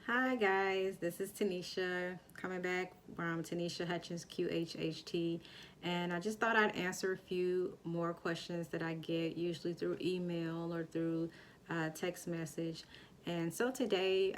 Hi guys, this is Tanisha coming back from Tanisha Hutchins QHHT, and I just thought I'd answer a few more questions that I get usually through email or through text message. And so today,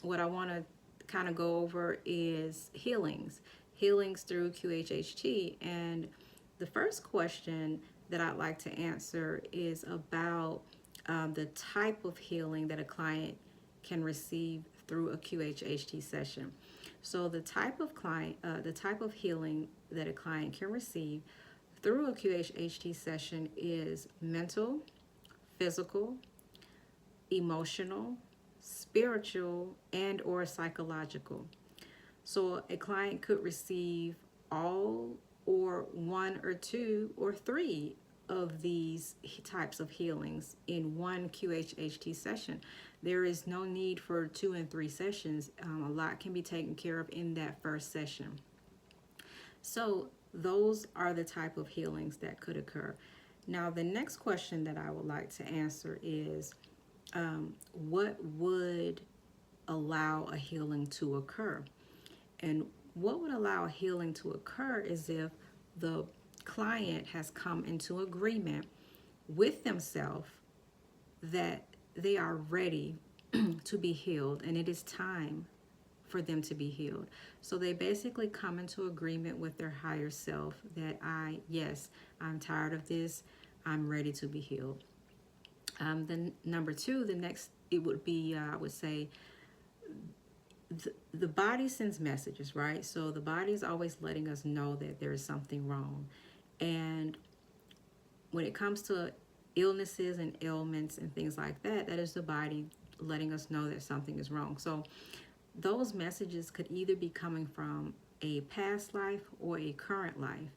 what I want to kind of go over is healings through QHHT. And the first question that I'd like to answer is about the type of healing that a client can receive through a QHHT session. So the type of healing that a client can receive through a QHHT session is mental, physical, emotional, spiritual, and or psychological. So a client could receive all or one or two or three of these types of healings in one QHHT session. There is no need for 2 and 3 sessions. A lot can be taken care of in that first session. So those are the type of healings that could occur. Now, the next question that I would like to answer is what would allow a healing to occur? And what would allow a healing to occur is if the client has come into agreement with themselves that they are ready to be healed and it is time for them to be healed. So they basically come into agreement with their higher self that yes, I'm tired of this. I'm ready to be healed. Then number two, the next, it would be, I would say, the body sends messages, right? So the body is always letting us know that there is something wrong. And when it comes to illnesses and ailments and things like that, that is the body letting us know that something is wrong. So those messages could either be coming from a past life or a current life.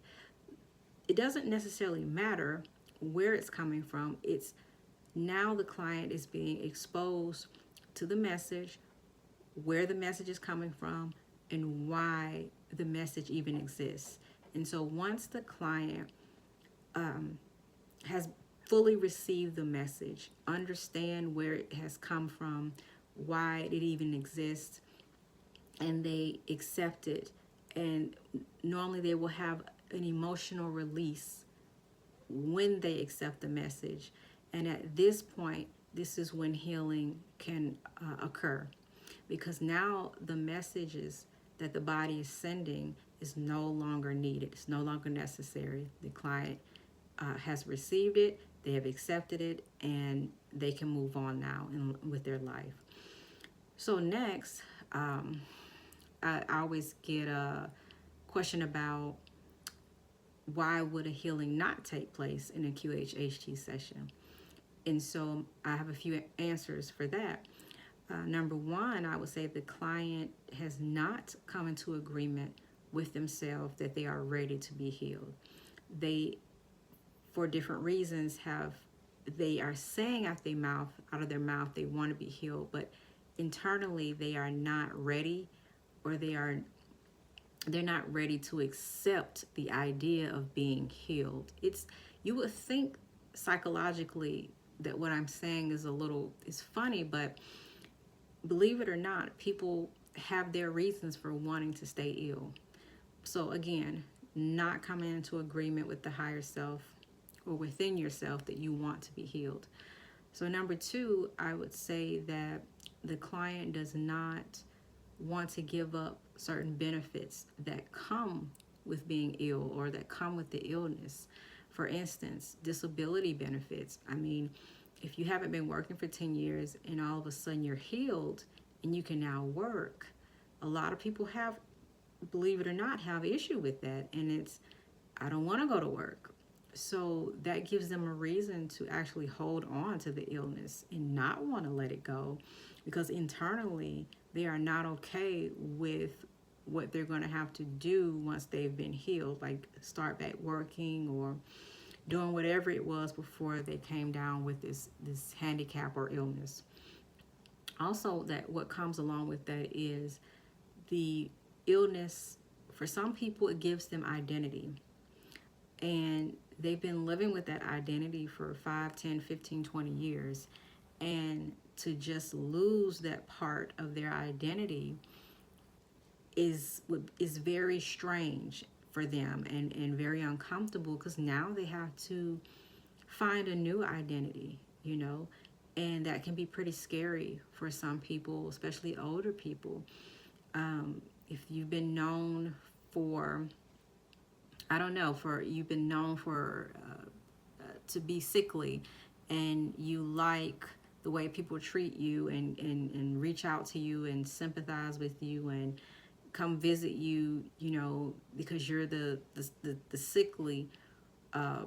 It doesn't necessarily matter where it's coming from. It's now the client is being exposed to the message, where the message is coming from, and why the message even exists. And so once the client has fully received the message, understand where it has come from, why it even exists, and they accept it, and normally they will have an emotional release when they accept the message. And at this point, this is when healing can occur, because now the messages that the body is sending is no longer needed. It's no longer necessary. The client has received it, they have accepted it, and they can move on now with their life. So next, I always get a question about why would a healing not take place in a QHHT session? And so I have a few answers for that. Number one, I would say the client has not come into agreement with themselves that they are ready to be healed. They, for different reasons, they are saying out of their mouth they want to be healed, but internally they are not ready, or they're not ready to accept the idea of being healed. You would think psychologically that what I'm saying is funny, but believe it or not, people have their reasons for wanting to stay ill. So again, not coming into agreement with the higher self or within yourself that you want to be healed. So number two, I would say that the client does not want to give up certain benefits that come with being ill or that come with the illness. For instance, disability benefits. I mean, if you haven't been working for 10 years and all of a sudden you're healed and you can now work, a lot of people believe it or not, have issue with that. And I don't want to go to work. So that gives them a reason to actually hold on to the illness and not want to let it go, because internally they are not okay with what they're going to have to do once they've been healed, like start back working or doing whatever it was before they came down with this handicap or illness. Also, that what comes along with that is the illness. For some people, it gives them identity, and they've been living with that identity for 5, 10, 15, 20 years, and to just lose that part of their identity is very strange for them, and very uncomfortable, because now they have to find a new identity, you know, and that can be pretty scary for some people, especially older people. If you've been known for, I don't know, you've been known for to be sickly, and you like the way people treat you, and reach out to you and sympathize with you and come visit you, you know, because you're the sickly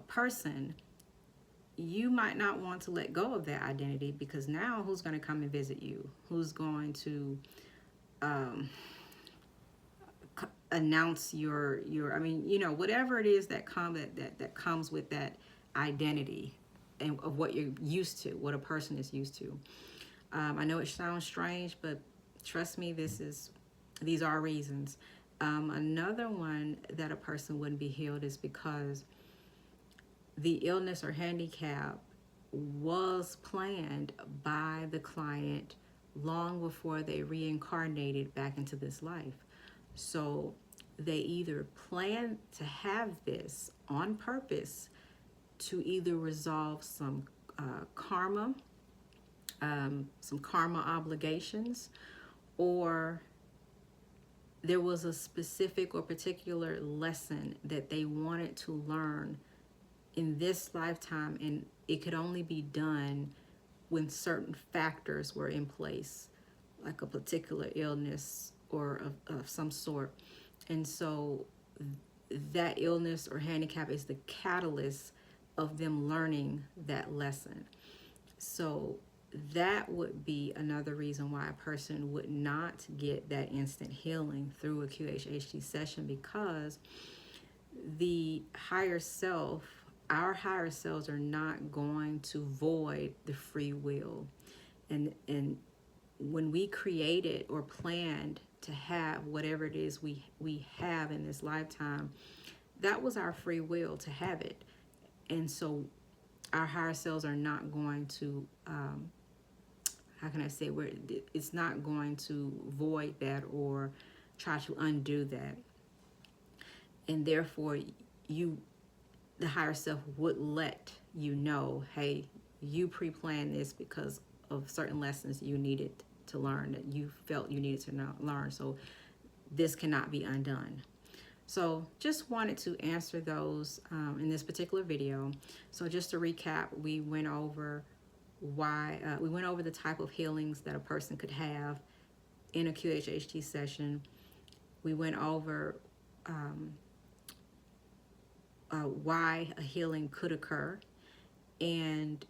person, you might not want to let go of that identity, because now who's going to come and visit you? Who's going to announce your I mean, you know, whatever it is that comes with that identity, and of what you're used to, what a person is used to. I know it sounds strange, but trust me, these are reasons. Another one that a person wouldn't be healed is because the illness or handicap was planned by the client long before they reincarnated back into this life. So they either plan to have this on purpose to either resolve some karma obligations, or there was a specific or particular lesson that they wanted to learn in this lifetime, and it could only be done when certain factors were in place, like a particular illness or of some sort. And so that illness or handicap is the catalyst of them learning that lesson. So that would be another reason why a person would not get that instant healing through a QHHT session, because the higher self, our higher selves, are not going to void the free will. And when we created or planned to have whatever it is we have in this lifetime, that was our free will to have it. And so our higher selves are not going to it's not going to void that or try to undo that. And therefore, the higher self would let you know, hey, you pre-planned this because of certain lessons you needed to learn, that you felt you needed to learn. So this cannot be undone. So just wanted to answer those in this particular video. So just to recap, we went over the type of healings that a person could have in a QHHT session. We went over why a healing could occur, and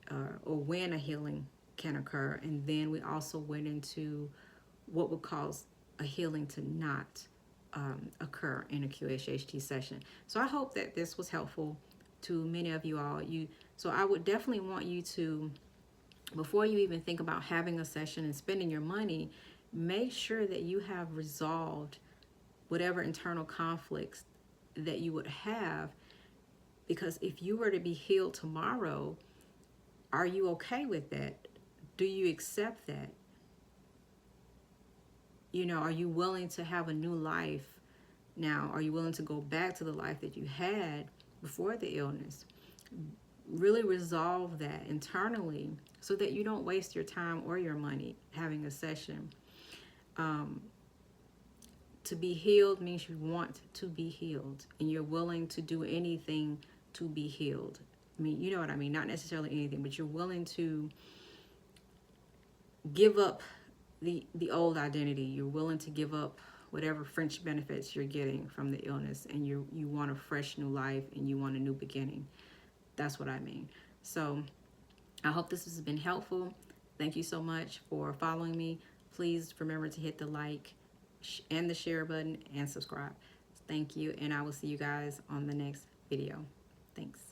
or when a healing can occur. And then we also went into what would cause a healing to not occur in a QHHT session. So I hope that this was helpful to many of you all. So I would definitely want you to, before you even think about having a session and spending your money, make sure that you have resolved whatever internal conflicts that you would have. Because if you were to be healed tomorrow, are you okay with that? Do you accept that? You know, are you willing to have a new life now? Are you willing to go back to the life that you had before the illness? Really resolve that internally so that you don't waste your time or your money having a session. To be healed means you want to be healed, and you're willing to do anything to be healed. I mean, you know what I mean? Not necessarily anything, but you're willing to give up the old identity. You're willing to give up whatever fringe benefits you're getting from the illness, and you want a fresh new life, and you want a new beginning. That's what I mean. So I hope this has been helpful. Thank you so much for following me. Please remember to hit the like and the share button and subscribe. Thank you, and I will see you guys on the next video. Thanks.